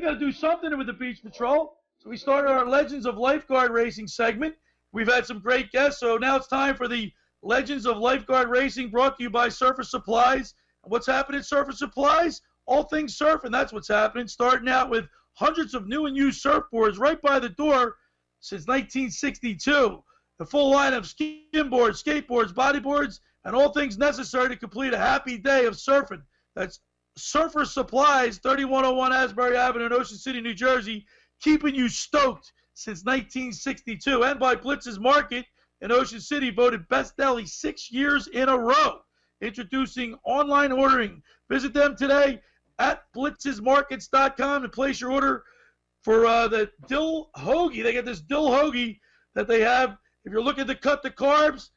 got to do something with the Beach Patrol. So we started our Legends of Lifeguard Racing segment. We've had some great guests, so now it's time for the Legends of Lifeguard Racing, brought to you by Surfer Supplies. And what's happening at Surfer Supplies? All things surfing, that's what's happening. Starting out with hundreds of new and used surfboards right by the door since 1962. The full line of skimboards, skateboards, bodyboards, and all things necessary to complete a happy day of surfing. That's Surfer Supplies, 3101 Asbury Avenue in Ocean City, New Jersey, keeping you stoked since 1962. And by Blitz's Market in Ocean City, voted Best Deli 6 years in a row. Introducing online ordering. Visit them today at blitzesmarkets.com and place your order for the dill hoagie. They got this dill hoagie that they have. If you're looking to cut the carbs,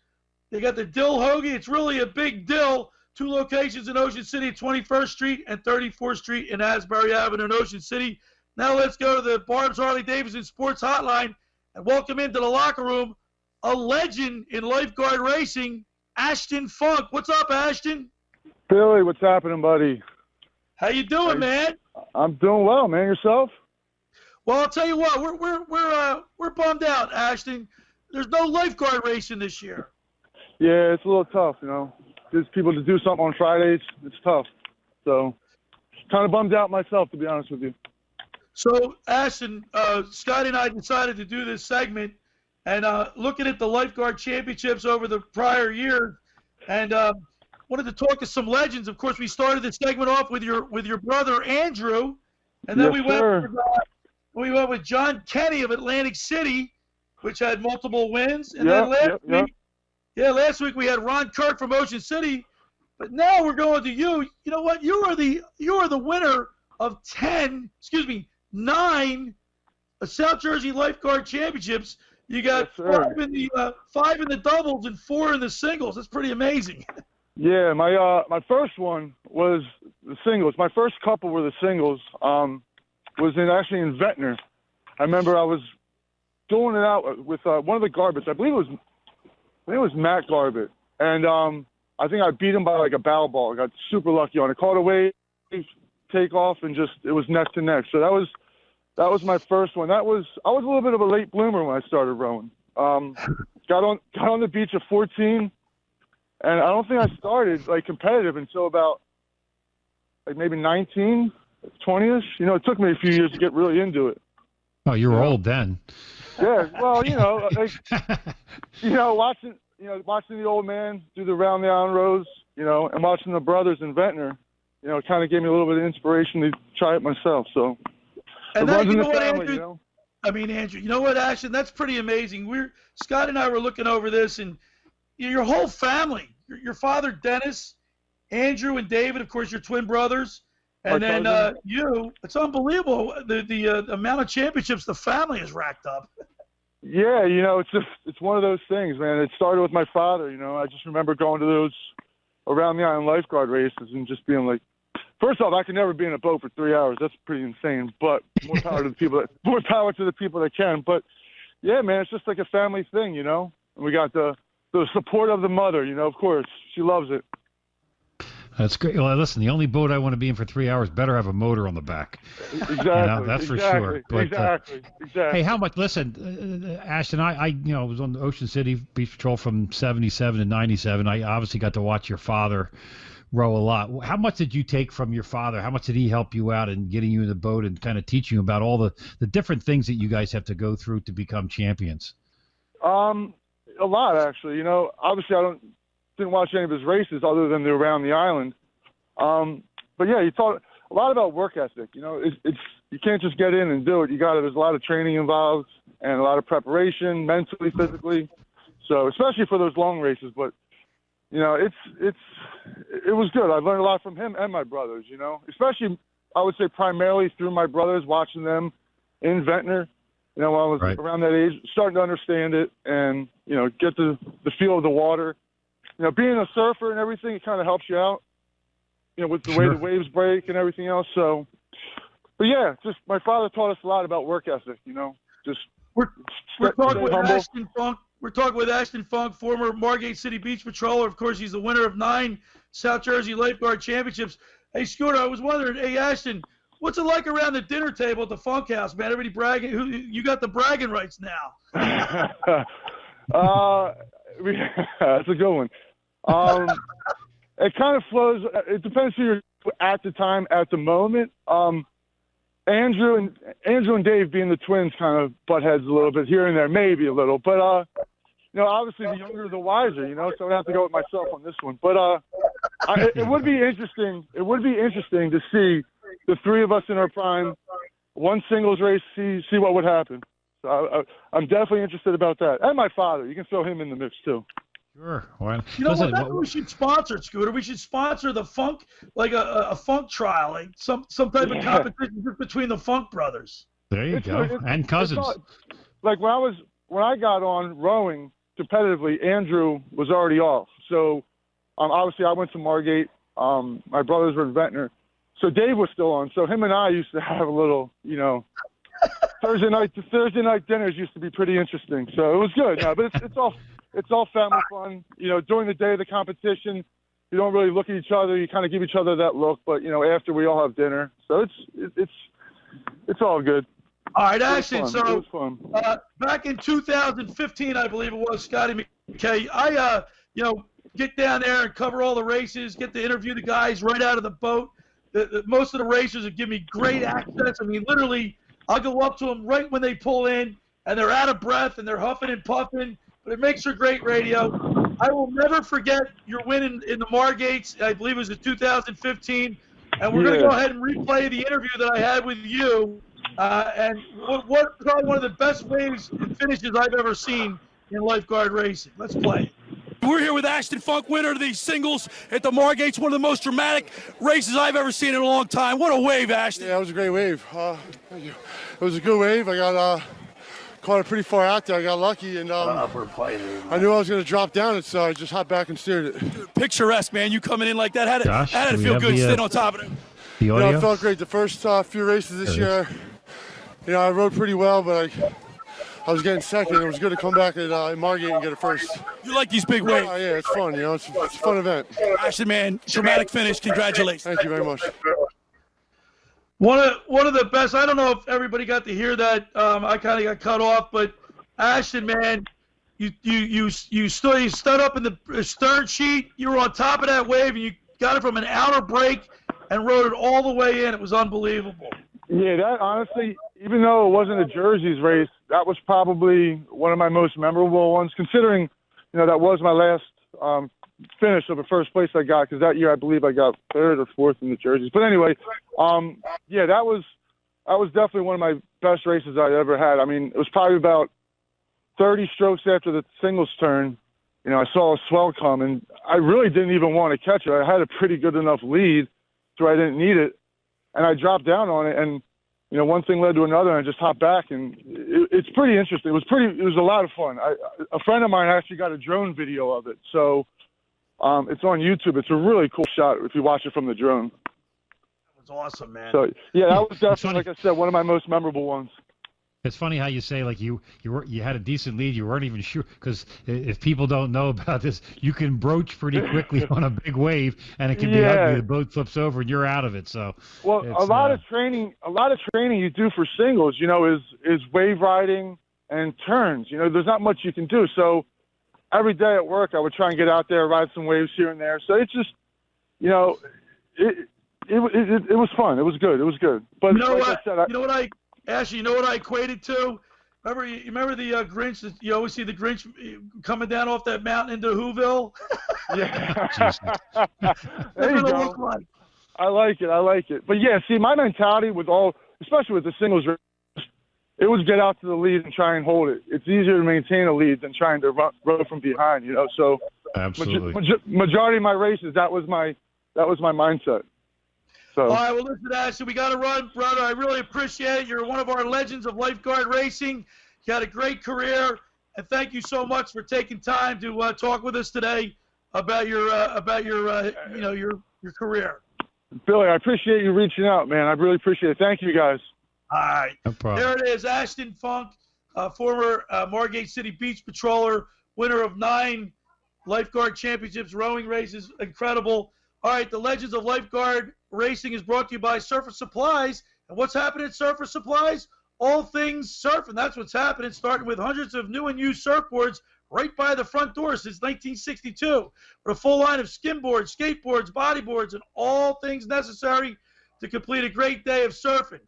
they got the dill hoagie. It's really a big dill. 2 locations in Ocean City, 21st Street and 34th Street in Asbury Avenue in Ocean City. Now let's go to the Barb's Harley-Davidson Sports Hotline and welcome into the locker room a legend in lifeguard racing, Ashton Funk. What's up, Ashton? Billy, what's happening, buddy? How you doing, man? I'm doing well, man. Yourself? Well, I'll tell you what, we're bummed out, Ashton. There's no lifeguard racing this year. Yeah, it's a little tough, you know. There's people to do something on Fridays. It's tough. So, kind of bummed out myself, to be honest with you. So, Ashton, Scotty and I decided to do this segment and looking at the lifeguard championships over the prior year, and wanted to talk to some legends. Of course, we started this segment off with your brother Andrew, and then Yes, we went with John Kenny of Atlantic City, which had multiple wins, and then last week we had Ron Kirk from Ocean City, but now we're going to you. You know what? You are the winner of 9 South Jersey Lifeguard Championships. You got 5 in the doubles and 4 in the singles. That's pretty amazing. Yeah, my first one was the singles. My first couple were the singles. Was actually in Ventnor. I remember I was doing it out with one of the Garbutt's. I believe it was Matt Garbutt, and I think I beat him by like a bow ball. I got super lucky on it. Caught a wave, take off, and it was neck to neck. So that was my first one. I was a little bit of a late bloomer when I started rowing. Got on the beach at 14, and I don't think I started like competitive until about like maybe 19, 20ish. You know, it took me a few years to get really into it. Oh, you were old then. Yeah, well, watching the old man do the round the island rows, and watching the brothers in Ventnor, it kind of gave me a little bit of inspiration to try it myself. So, and it runs in the family, Andrew, I mean, Andrew, you know what, Ashton? That's pretty amazing. Scott and I were looking over this, and your whole family, your father Dennis, Andrew, and David, of course, your twin brothers. And then it's unbelievable the amount of championships the family has racked up. Yeah, it's one of those things, man. It started with my father. I just remember going to those around the island lifeguard races and just being like, first off, I could never be in a boat for 3 hours. That's pretty insane. But more power to the people that can. But yeah, man, it's just like a family thing, And we got the support of the mother. Of course, she loves it. That's great. Well, listen, the only boat I want to be in for 3 hours better have a motor on the back. Exactly. That's for sure. But, exactly. Hey, how much? Listen, Ashton, I was on the Ocean City Beach Patrol from 77 to 97. I obviously got to watch your father row a lot. How much did you take from your father? How much did he help you out in getting you in the boat and kind of teaching you about all the different things that you guys have to go through to become champions? A lot, actually. Obviously I didn't watch any of his races other than the around the island. But yeah, he taught a lot about work ethic. It's you can't just get in and do it. There's a lot of training involved and a lot of preparation, mentally, physically. So especially for those long races, but it was good. I learned a lot from him and my brothers. Especially I would say primarily through my brothers, watching them in Ventnor. When I was around that age, starting to understand it and get the feel of the water. Being a surfer and everything, it kind of helps you out, with the way the waves break and everything else. So, but yeah, just my father taught us a lot about work ethic, We're talking with Ashton Funk. We're talking with Ashton Funk, former Margate City Beach Patroller. Of course, he's the winner of 9 South Jersey Lifeguard Championships. Hey, Scooter, I was wondering, hey, Ashton, What's it like around the dinner table at the Funk House, man? Everybody bragging. You got the bragging rights now. That's a good one. It kind of flows. It depends who you're at the time, at the moment. Andrew and Dave, being the twins, kind of butt heads a little bit here and there, maybe a little. But obviously the younger the wiser, So I have to go with myself on this one. But it would be interesting. It would be interesting to see the three of us in our prime, one singles race, see what would happen. So I'm definitely interested about that. And my father, you can throw him in the mix too. Sure. Well, Listen, that's what we should sponsor, Scooter. We should sponsor the Funk, like a Funk trial, like some type of competition just between the Funk brothers. There you go. And cousins. Like when I got on rowing competitively, Andrew was already off. So obviously I went to Margate. My brothers were in Ventnor. So Dave was still on. So him and I used to have a little, Thursday night dinners used to be pretty interesting. So it was good. No, but it's all family fun. During the day of the competition, you don't really look at each other. You kind of give each other that look. But after we all have dinner, so it's all good. All right, Ashton. So back in 2015, I believe it was, Scotty McKay. I get down there and cover all the races, get to interview the guys right out of the boat. Most of the racers have given me great access. I mean, literally, I'll go up to them right when they pull in, and they're out of breath, and they're huffing and puffing, but it makes for great radio. I will never forget your win in the Margates. I believe it was in 2015, and we're going to go ahead and replay the interview that I had with you, and what probably one of the best waves and finishes I've ever seen in lifeguard racing. Let's play it. We're here with Ashton Funk, winner of the singles at the Margates, one of the most dramatic races I've ever seen in a long time. What a wave, Ashton. Yeah, it was a great wave. Thank you. It was a good wave. I got caught it pretty far out there. I got lucky, and I knew I was going to drop down it, so I just hopped back and steered it. Dude, picturesque, man. You coming in like that. Had to feel good sitting on top of it. The audio? It felt great. The first few races this year, I rode pretty well, but I was getting second. It was good to come back at Margate and get it first. You like these big waves? Yeah, it's fun. It's a fun event. Ashton, man, dramatic finish. Congratulations. Thank you very much. One of the best. I don't know if everybody got to hear that. I kind of got cut off, but Ashton, man, you stood up in the stern sheet. You were on top of that wave, and you got it from an outer break and rode it all the way in. It was unbelievable. Yeah, that honestly, even though it wasn't a Jerseys race, that was probably one of my most memorable ones, considering, that was my last finish of the first place I got, because that year I believe I got third or fourth in the Jerseys. But anyway, that was definitely one of my best races I ever had. I mean, it was probably about 30 strokes after the singles turn. I saw a swell come, and I really didn't even want to catch it. I had a pretty good enough lead, so I didn't need it. And I dropped down on it, and one thing led to another, and I just hopped back, and it's pretty interesting. It was a lot of fun. A friend of mine actually got a drone video of it, so it's on YouTube. It's a really cool shot if you watch it from the drone. That was awesome, man. So yeah, that was definitely, like I said, one of my most memorable ones. It's funny how you say, like, you had a decent lead. You weren't even sure, because if people don't know about this, you can broach pretty quickly on a big wave, and it can be ugly. The boat flips over, and you're out of it. So, well, a lot of training you do for singles, is wave riding and turns. There's not much you can do. So every day at work, I would try and get out there, ride some waves here and there. So it's just, it was fun. It was good. It was good. But Ashley, you know what I equated to? Remember the Grinch? You always see the Grinch coming down off that mountain into Whoville? Yeah. There you go. I like it. But yeah, see, my mentality especially with the singles, it was get out to the lead and try and hold it. It's easier to maintain a lead than trying to row from behind, So absolutely, majority of my races, that was my mindset. So. All right, well, listen, Ashton, we got to run, brother. I really appreciate it. You're one of our legends of lifeguard racing. You had a great career, and thank you so much for taking time to talk with us today about your career. Billy, I appreciate you reaching out, man. I really appreciate it. Thank you, guys. All right, no problem. There it is, Ashton Funk, former Margate City Beach Patroller, winner of 9 lifeguard championships, rowing races, incredible. All right, the Legends of Lifeguard Racing is brought to you by Surface Supplies. And what's happening at Surfer Supplies? All things surfing. That's what's happening, starting with hundreds of new and used surfboards right by the front door since 1962. With a full line of skimboards, skateboards, bodyboards, and all things necessary to complete a great day of surfing.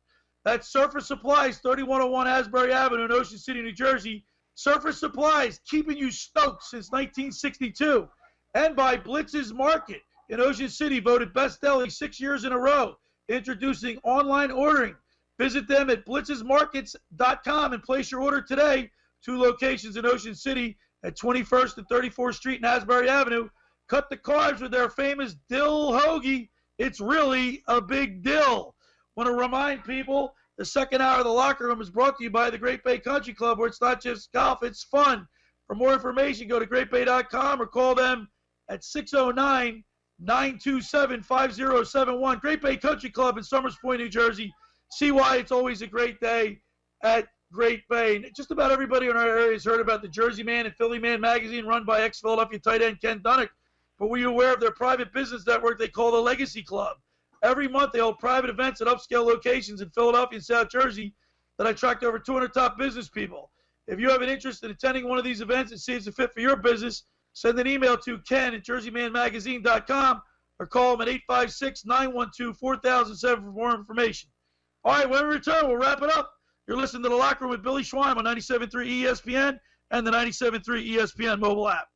That's Surfer Supplies, 3101 Asbury Avenue in Ocean City, New Jersey. Surfer Supplies, keeping you stoked since 1962. And by Blitz's Market in Ocean City, voted Best Deli 6 years in a row. Introducing online ordering. Visit them at blitzesmarkets.com and place your order today. 2 locations in Ocean City at 21st and 34th Street and Asbury Avenue. Cut the carbs with their famous dill hoagie. It's really a big dill. Want to remind people, the second hour of the Locker Room is brought to you by the Great Bay Country Club, where it's not just golf, it's fun. For more information, go to greatbay.com or call them at 609-927-5071. Great Bay Country Club in Summers Point, New Jersey. See why it's always a great day at Great Bay. And just about everybody in our area has heard about the Jersey Man and Philly Man magazine run by ex-Philadelphia tight end Ken Dunnick. But were you aware of their private business network they call the Legacy Club? Every month they hold private events at upscale locations in Philadelphia and South Jersey that attract over 200 top business people. If you have an interest in attending one of these events and see it's a fit for your business, send an email to ken@jerseymanmagazine.com or call them at 856-912-4007 for more information. All right, when we return, we'll wrap it up. You're listening to The Locker Room with Billy Schweim on 97.3 ESPN and the 97.3 ESPN mobile app.